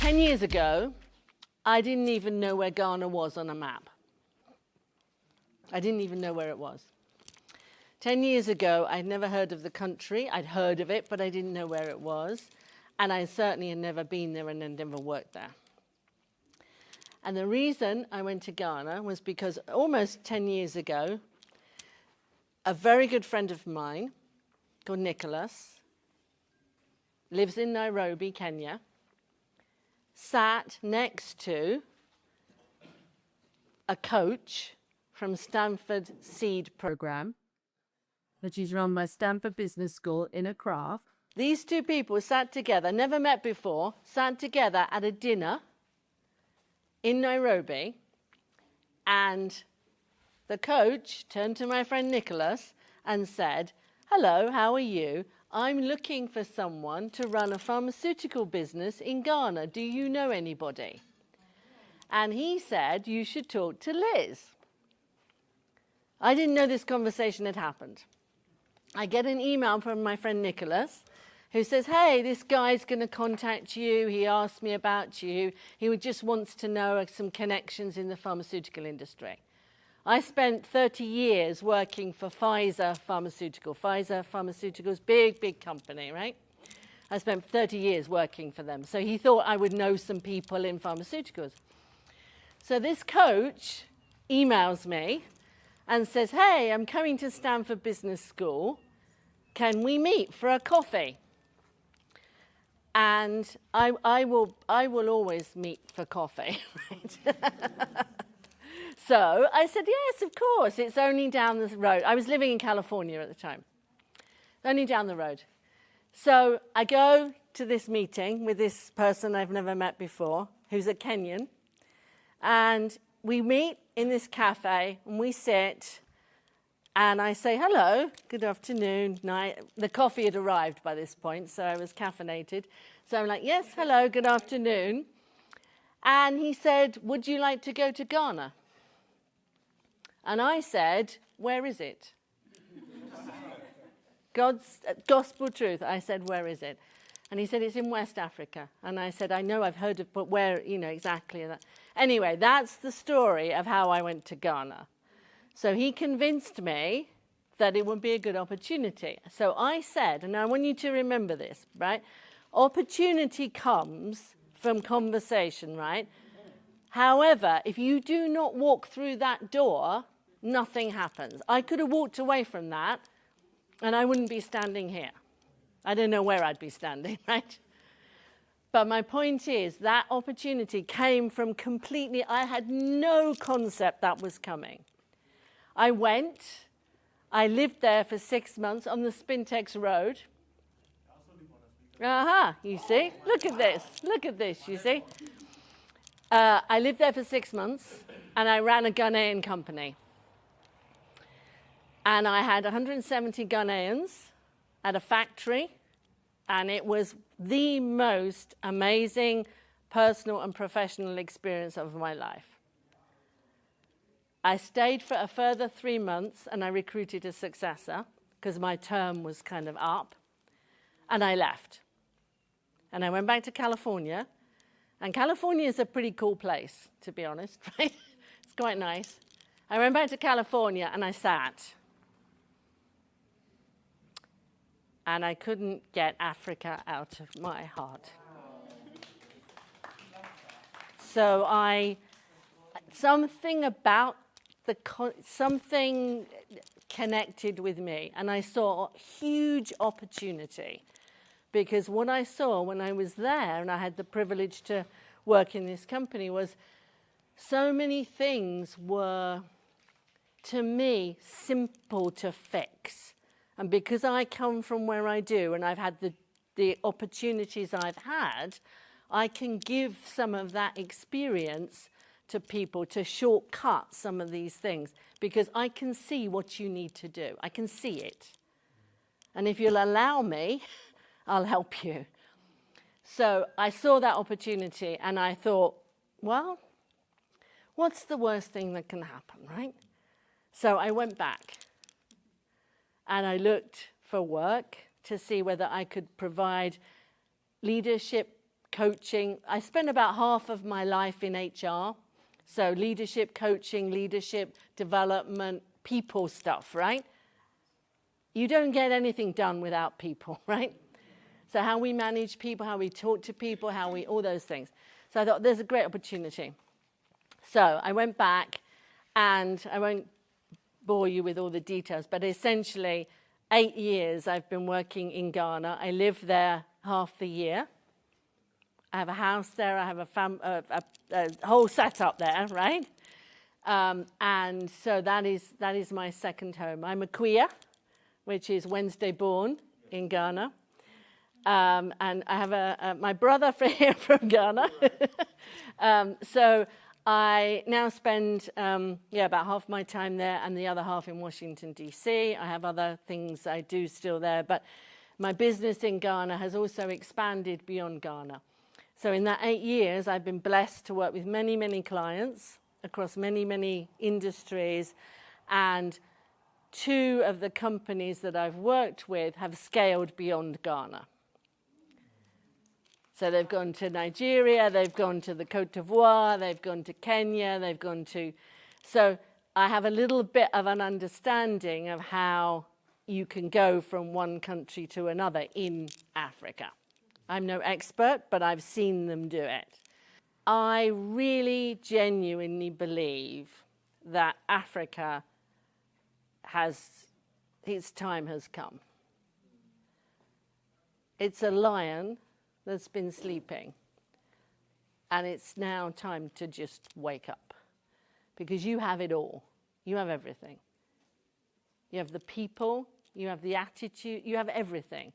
10 years ago, I didn't even know where Ghana was on a map. I didn't even know where it was. 10 years ago, I'd never heard of the country. I'd heard of it, but I didn't know where it was. And I certainly had never been there and had never worked there. And the reason I went to Ghana was because almost 10 years ago, a very good friend of mine called Nicholas, lives in Nairobi, Kenya, sat next to a coach from Stanford Seed Program, which is run by Stanford Business School in Accra. These two people sat together, never met before, sat together at a dinner in Nairobi, and the coach turned to my friend Nicholas and said, "Hello, how are you? I'm looking for someone to run a pharmaceutical business in Ghana. Do you know anybody?" And he said, "You should talk to Liz." I didn't know this conversation had happened. I get an email from my friend Nicholas who says, "Hey, this guy's going to contact you. He asked me about you. He just wants to know some connections in the pharmaceutical industry." I spent 30 years working for Pfizer Pharmaceuticals, big company, right? I spent 30 years working for them. So he thought I would know some people in pharmaceuticals. So this coach emails me and says, "Hey, I'm coming to Stanford Business School. Can we meet for a coffee?" And I will always meet for coffee, right? So I said, "Yes, of course. It's only down the road." I was living in California at the time. Only down the road. So I go to this meeting with this person I've never met before, who's a Kenyan. And we meet in this cafe, and we sit, and I say, "Hello, good afternoon, night." The coffee had arrived by this point, so I was caffeinated. So I'm like, "Yes, hello, good afternoon." And he said, "Would you like to go to Ghana?" And I said, "Where is it?" God's gospel truth. I said, "Where is it?" And he said, "It's in West Africa." And I said, "I know, I've heard of, but where, exactly that." Anyway, that's the story of how I went to Ghana. So he convinced me that it would be a good opportunity. So I said, and I want you to remember this, right? Opportunity comes from conversation, right? However, if you do not walk through that door, nothing happens. I could have walked away from that, and I wouldn't be standing here. I don't know where I'd be standing, right? But my point is that opportunity came from completely, I had no concept that was coming. I went, I lived there for 6 months on the Spintex Road. You see? Look at this, you see? I lived there for 6 months, and I ran a Ghanaian company. And I had 170 Ghanaians at a factory, and it was the most amazing personal and professional experience of my life. I stayed for a further 3 months, and I recruited a successor because my term was kind of up, and I left. And I went back to California, and California is a pretty cool place, to be honest, right? It's quite nice. I went back to California, and I sat. And I couldn't get Africa out of my heart. So something about something connected with me, and I saw huge opportunity, because what I saw when I was there, and I had the privilege to work in this company, was so many things were, to me, simple to fix. And because I come from where I do, and I've had the opportunities I've had, I can give some of that experience to people to shortcut some of these things, because I can see what you need to do. I can see it. And if you'll allow me, I'll help you. So I saw that opportunity, and I thought, well, what's the worst thing that can happen, right? So I went back. And I looked for work to see whether I could provide leadership coaching. I spent about half of my life in HR. So leadership coaching, leadership development, people stuff, right? You don't get anything done without people, right? So how we manage people, how we talk to people, all those things. So I thought there's a great opportunity. So I went back, and I won't bore you with all the details, but essentially 8 years I've been working in Ghana. I live there half the year. I have a house there. I have a whole setup there, right? And so that is my second home. I'm a queer, which is Wednesday born in Ghana. And I have my brother here from Ghana. So I now spend about half my time there and the other half in Washington, D.C. I have other things I do still there, but my business in Ghana has also expanded beyond Ghana. So in that 8 years, I've been blessed to work with many, many clients across many, many industries, and 2 of the companies that I've worked with have scaled beyond Ghana. So they've gone to Nigeria, they've gone to the Côte d'Ivoire, they've gone to Kenya, they've gone to... So I have a little bit of an understanding of how you can go from one country to another in Africa. I'm no expert, but I've seen them do it. I really genuinely believe that Africa its time has come. It's a lion that's been sleeping, and it's now time to just wake up, because you have it all. You have everything. You have the people, you have the attitude, you have everything.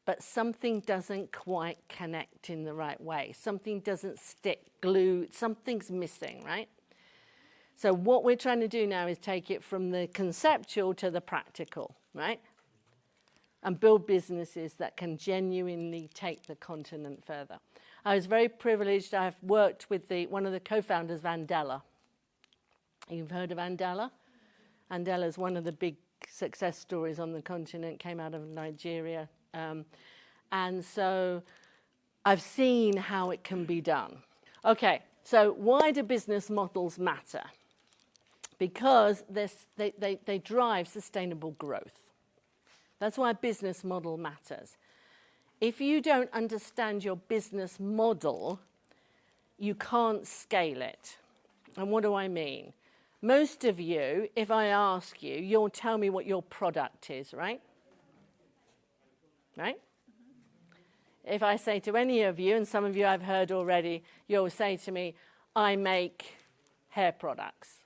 But something doesn't quite connect in the right way. Something doesn't stick, glue, something's missing, right? So what we're trying to do now is take it from the conceptual to the practical, right? And build businesses that can genuinely take the continent further. I was very privileged. I've worked with one of the co-founders, Vandela. You've heard of Vandela? Vandela is one of the big success stories on the continent, came out of Nigeria. And so I've seen how it can be done. Okay, so why do business models matter? Because they drive sustainable growth. That's why a business model matters. If you don't understand your business model, you can't scale it. And what do I mean? Most of you, if I ask you, you'll tell me what your product is, right? Right? If I say to any of you, and some of you I've heard already, you'll say to me, I make hair products.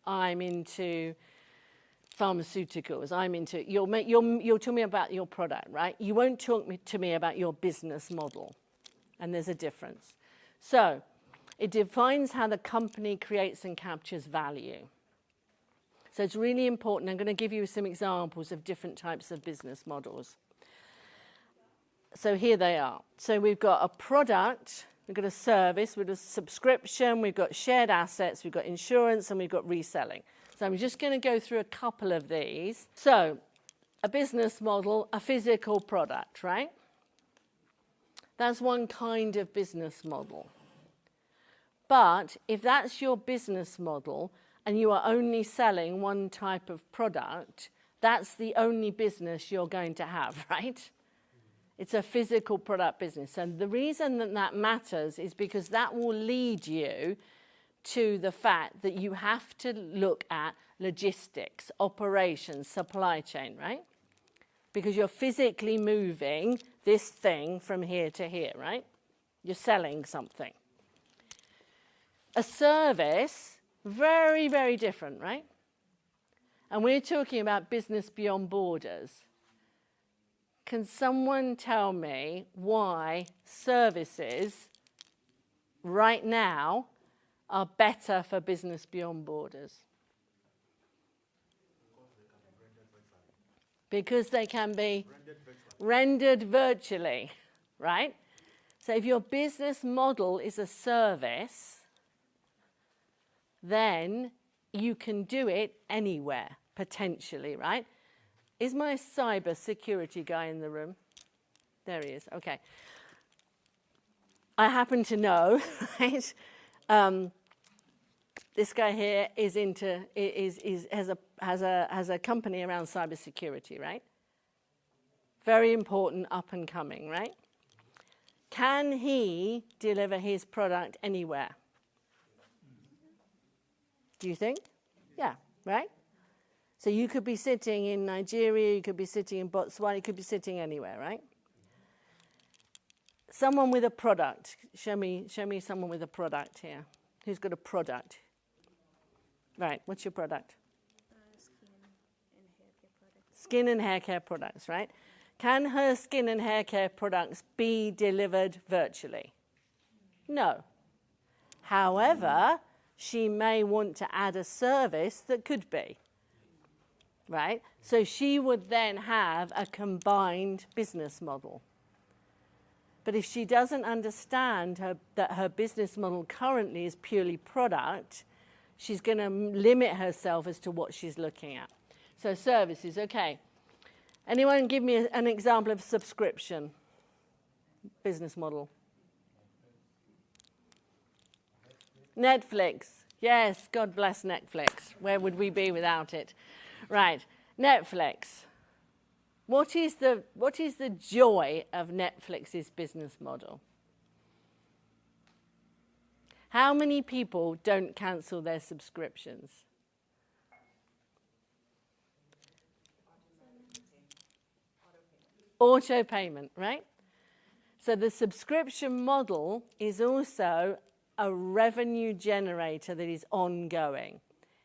I'm into pharmaceuticals. You'll tell me about your product, right? You won't talk to me about your business model. And there's a difference. So it defines how the company creates and captures value. So it's really important. I'm going to give you some examples of different types of business models. So here they are. So we've got a product, we've got a service, we've got a subscription, we've got shared assets, we've got insurance, and we've got reselling. So I'm just going to go through a couple of these. So a business model, a physical product, right? That's one kind of business model. But if that's your business model and you are only selling one type of product, that's the only business you're going to have, right? It's a physical product business. And the reason that that matters is because that will lead you to the fact that you have to look at logistics, operations, supply chain, right? Because you're physically moving this thing from here to here, right? You're selling something. A service, very, very different, right? And we're talking about business beyond borders. Can someone tell me why services right now are better for business beyond borders? Because they can be rendered virtually, right? So if your business model is a service, then you can do it anywhere, potentially, right? Is my cyber security guy in the room? There he is, okay. I happen to know, right? This guy here is has a company around cybersecurity, right? Very important, up and coming, right? Can he deliver his product anywhere? Do you think? Yeah, right? So you could be sitting in Nigeria, you could be sitting in Botswana, you could be sitting anywhere, right? Someone with a product. Show me someone with a product here. Who's got a product? Right, what's your product? Skin and hair care products, right? Can her skin and hair care products be delivered virtually? No. However, she may want to add a service that could be, right? So she would then have a combined business model. But if she doesn't understand that her business model currently is purely product, she's going to limit herself as to what she's looking at. So services, okay. Anyone give me an example of subscription business model? Netflix. Yes, God bless Netflix. Where would we be without it? Right, Netflix. What is the joy of Netflix's business model? How many people don't cancel their subscriptions? Auto payment, right? So the subscription model is also a revenue generator that is ongoing.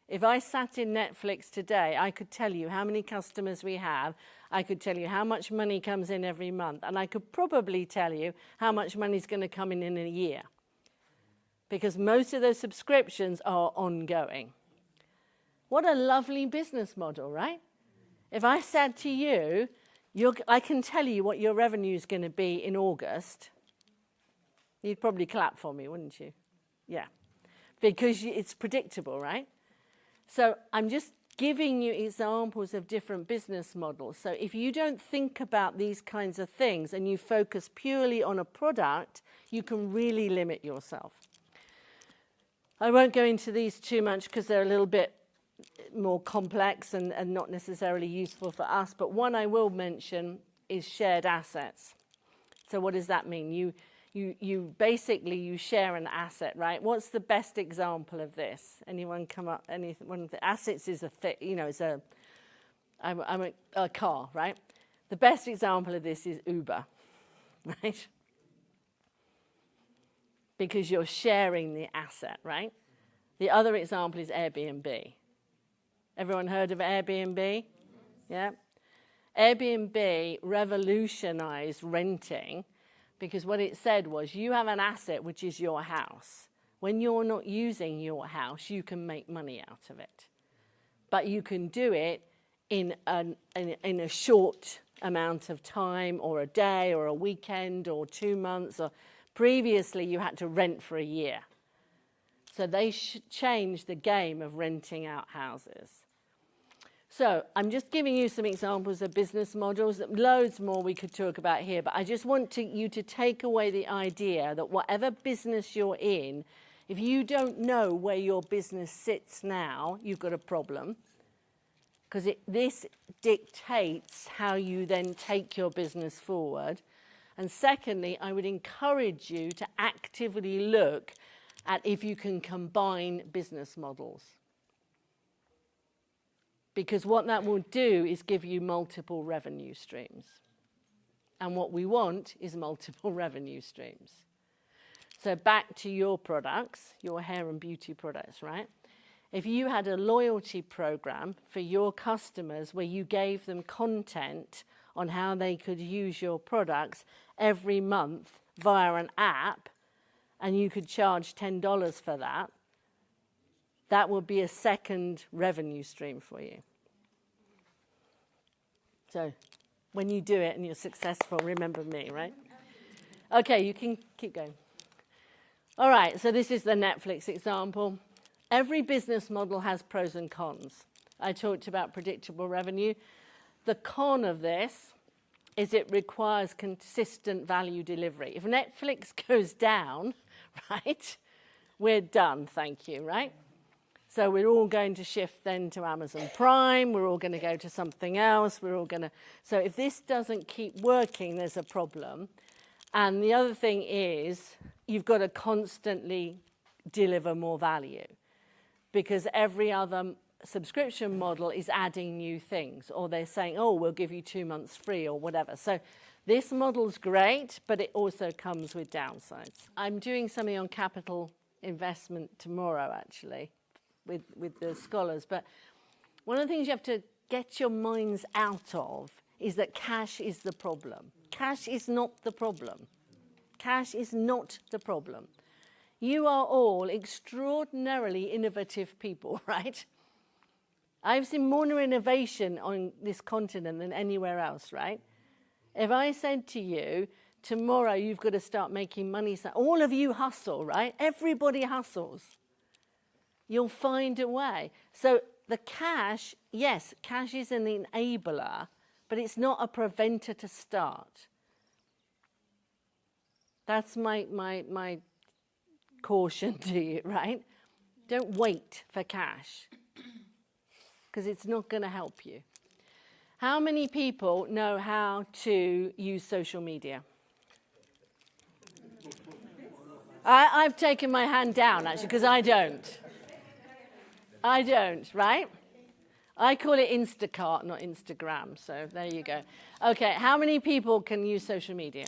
If I sat in Netflix today, I could tell you how many customers we have. I could tell you how much money comes in every month. And I could probably tell you how much money is going to come in a year. Because most of those subscriptions are ongoing. What a lovely business model, right? If I said to you, I can tell you what your revenue is going to be in August, you'd probably clap for me, wouldn't you? Yeah. Because it's predictable, right? So I'm just giving you examples of different business models. So if you don't think about these kinds of things and you focus purely on a product, you can really limit yourself. I won't go into these too much because they're a little bit more complex and not necessarily useful for us. But one I will mention is shared assets. So what does that mean? You basically you share an asset, right? What's the best example of this? Anyone come up? One of the assets is it's a car, right? The best example of this is Uber, right? Because you're sharing the asset, right? The other example is Airbnb. Everyone heard of Airbnb? Yeah. Airbnb revolutionized renting because what it said was you have an asset which is your house. When you're not using your house, you can make money out of it. But you can do it in a short amount of time or a day or a weekend or 2 months. Or previously, you had to rent for a year. So they changed the game of renting out houses. So I'm just giving you some examples of business models. Loads more we could talk about here, but I just want you to take away the idea that whatever business you're in, if you don't know where your business sits now, you've got a problem. Because this dictates how you then take your business forward. And secondly, I would encourage you to actively look at if you can combine business models. Because what that will do is give you multiple revenue streams. And what we want is multiple revenue streams. So back to your products, your hair and beauty products, right? If you had a loyalty program for your customers where you gave them content on how they could use your products every month via an app, and you could charge $10 for that, that would be a second revenue stream for you. So when you do it and you're successful, remember me, right? Okay, you can keep going. All right, so this is the Netflix example. Every business model has pros and cons. I talked about predictable revenue. The con of this is it requires consistent value delivery. If Netflix goes down, right, we're done, thank you, right? So we're all going to shift then to Amazon Prime, we're all going to go to something else, so if this doesn't keep working, there's a problem. And the other thing is, you've got to constantly deliver more value, because every other subscription model is adding new things, or they're saying, oh, we'll give you 2 months free or whatever. So this model's great, but it also comes with downsides. I'm doing something on capital investment tomorrow, actually, with the scholars. But one of the things you have to get your minds out of is that cash is the problem. Cash is not the problem. Cash is not the problem. You are all extraordinarily innovative people, right? I've seen more innovation on this continent than anywhere else, right? If I said to you, tomorrow you've got to start making money, so all of you hustle, right? Everybody hustles. You'll find a way. So the cash, yes, cash is an enabler, but it's not a preventer to start. That's my caution to you, right? Don't wait for cash, because it's not going to help you. How many people know how to use social media? I've taken my hand down, actually, because I don't. I don't, right? I call it Instacart, not Instagram, so there you go. Okay, how many people can use social media?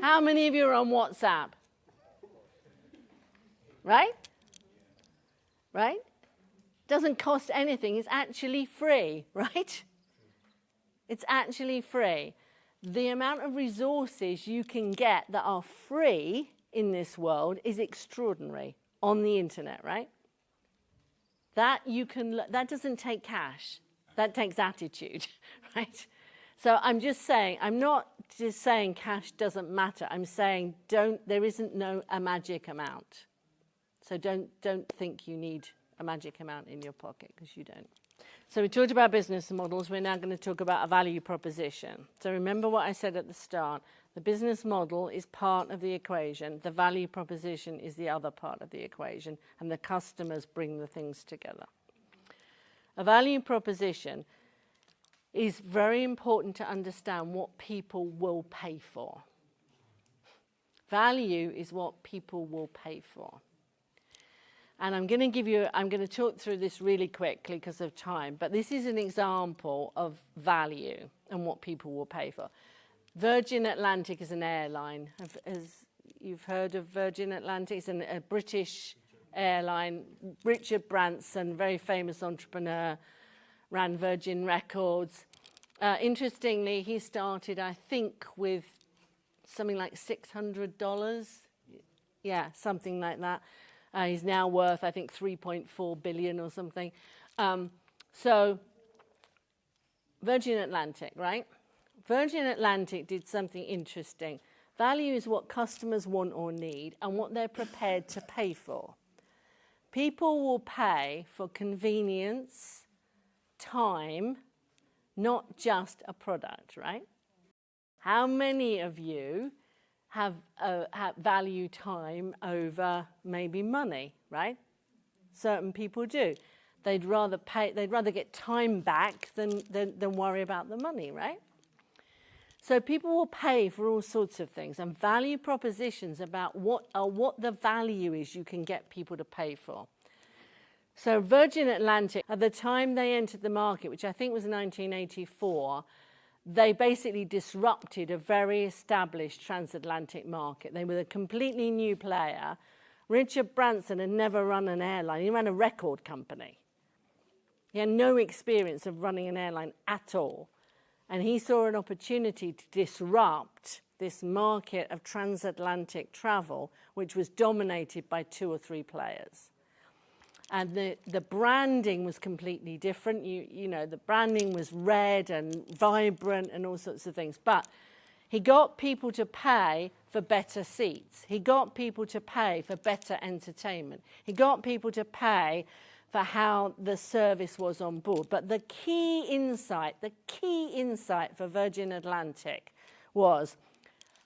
How many of you are on WhatsApp? Right? Right? Doesn't cost anything. It's actually free, right? It's actually free. The amount of resources you can get that are free in this world is extraordinary on the internet, right? That doesn't take cash. That takes attitude, right? So I'm just saying, I'm not just saying cash doesn't matter. I'm saying there isn't a magic amount. So don't think you need a magic amount in your pocket, because you don't. So we talked about business models. We're now going to talk about a value proposition. So remember what I said at the start. The business model is part of the equation. The value proposition is the other part of the equation. And the customers bring the things together. A value proposition is very important to understand what people will pay for. Value is what people will pay for. And I'm going to talk through this really quickly because of time, but this is an example of value and what people will pay for. Virgin Atlantic is an airline. You've heard of Virgin Atlantic? It's a British airline. Richard Branson, very famous entrepreneur, ran Virgin Records. Interestingly, he started, I think, with something like $600. Yeah, something like that. He's now worth, I think, 3.4 billion or something. So Virgin Atlantic, right? Virgin Atlantic did something interesting. Value is what customers want or need and what they're prepared to pay for. People will pay for convenience, time, not just a product, right? How many of you have value time over maybe money, right? Certain people do. They'd rather get time back than worry about the money, right? So people will pay for all sorts of things, and value propositions about what the value is you can get people to pay for. So Virgin Atlantic, at the time they entered the market, which I think was 1984, they basically disrupted a very established transatlantic market. They were a completely new player. Richard Branson had never run an airline. He ran a record company. He had no experience of running an airline at all. And he saw an opportunity to disrupt this market of transatlantic travel, which was dominated by 2 or 3 players. And the branding was completely different. You know, the branding was red and vibrant and all sorts of things. But he got people to pay for better seats. He got people to pay for better entertainment. He got people to pay for how the service was on board. But the key insight for Virgin Atlantic was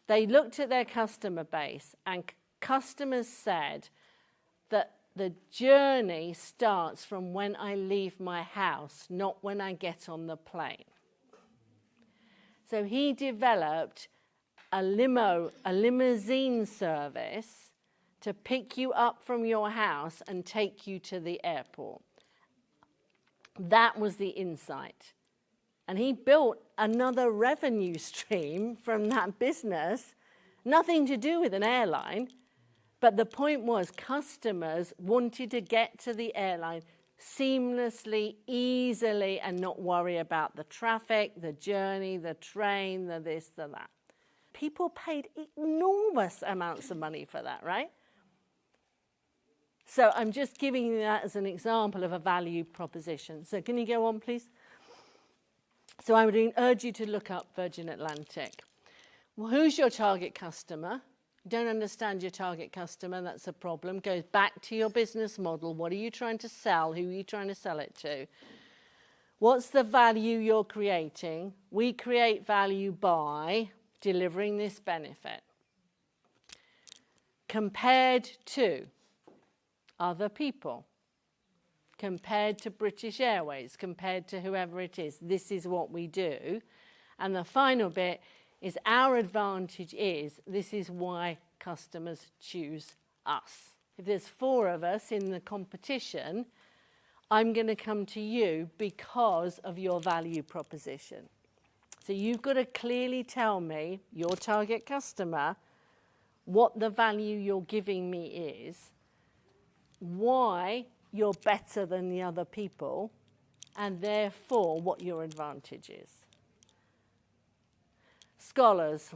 they looked at their customer base, and customers said that the journey starts from when I leave my house, not when I get on the plane. So he developed a limousine service to pick you up from your house and take you to the airport. That was the insight. And he built another revenue stream from that business, nothing to do with an airline. But the point was customers wanted to get to the airline seamlessly, easily, and not worry about the traffic, the journey, the train, the this, the that. People paid enormous amounts of money for that, right? So I'm just giving you that as an example of a value proposition. So can you go on, please? So I would urge you to look up Virgin Atlantic. Well, who's your target customer? You don't understand your target customer, that's a problem. Goes back to your business model. What are you trying to sell? Who are you trying to sell it to? What's the value you're creating? We create value by delivering this benefit. Compared to other people, compared to British Airways, compared to whoever it is, this is what we do. And the final bit is our advantage is this is why customers choose us. If there's 4 of us in the competition, I'm going to come to you because of your value proposition. So you've got to clearly tell me, your target customer, what the value you're giving me is, why you're better than the other people, and therefore what your advantage is. Scholars,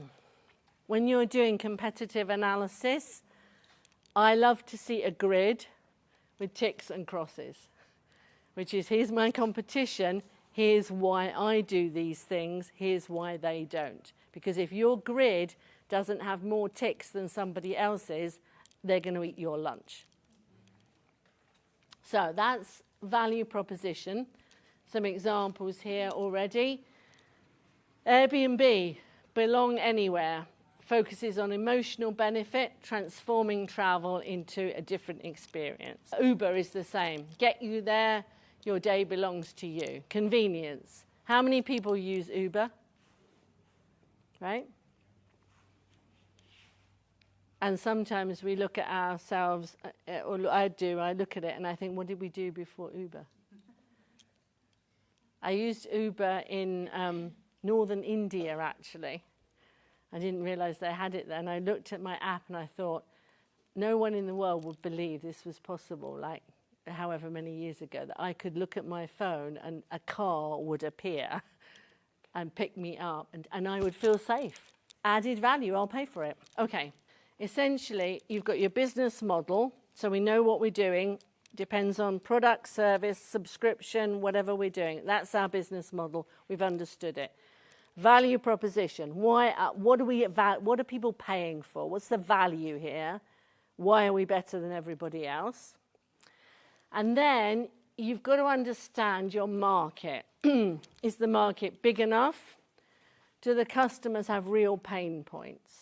when you're doing competitive analysis, I love to see a grid with ticks and crosses, which is here's my competition, here's why I do these things, here's why they don't. Because if your grid doesn't have more ticks than somebody else's, they're going to eat your lunch. So that's value proposition. Some examples here already. Airbnb, belong anywhere, focuses on emotional benefit, transforming travel into a different experience. Uber is the same. Get you there, your day belongs to you. Convenience. How many people use Uber? Right? And sometimes we look at ourselves, or I look at it and I think, what did we do before Uber? I used Uber in northern India, actually. I didn't realize they had it there. And I looked at my app and I thought, no one in the world would believe this was possible, like however many years ago, that I could look at my phone and a car would appear and pick me up and I would feel safe. Added value, I'll pay for it. Okay. Essentially, you've got your business model, so we know what we're doing. Depends on product, service, subscription, whatever we're doing. That's our business model. We've understood it. Value proposition. What are people paying for? What's the value here? Why are we better than everybody else? And then you've got to understand your market. Is the market big enough? Do the customers have real pain points?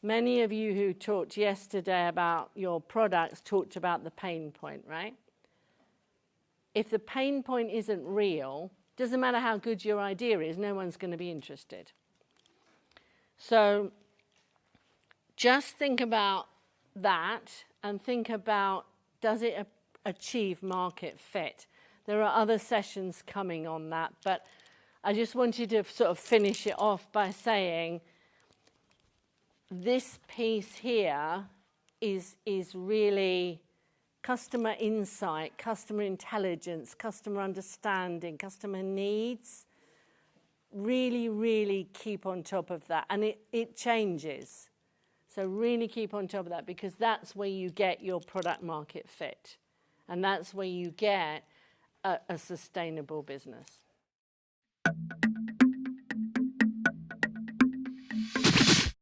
Many of you who talked yesterday about your products talked about the pain point, right? If the pain point isn't real, doesn't matter how good your idea is, no one's going to be interested. So just think about that and think about, does it achieve market fit? There are other sessions coming on that, but I just wanted to sort of finish it off by saying, this piece here is really customer insight, customer intelligence, customer understanding, customer needs. Really, really keep on top of that. And it changes. So really keep on top of that because that's where you get your product market fit. And that's where you get a sustainable business.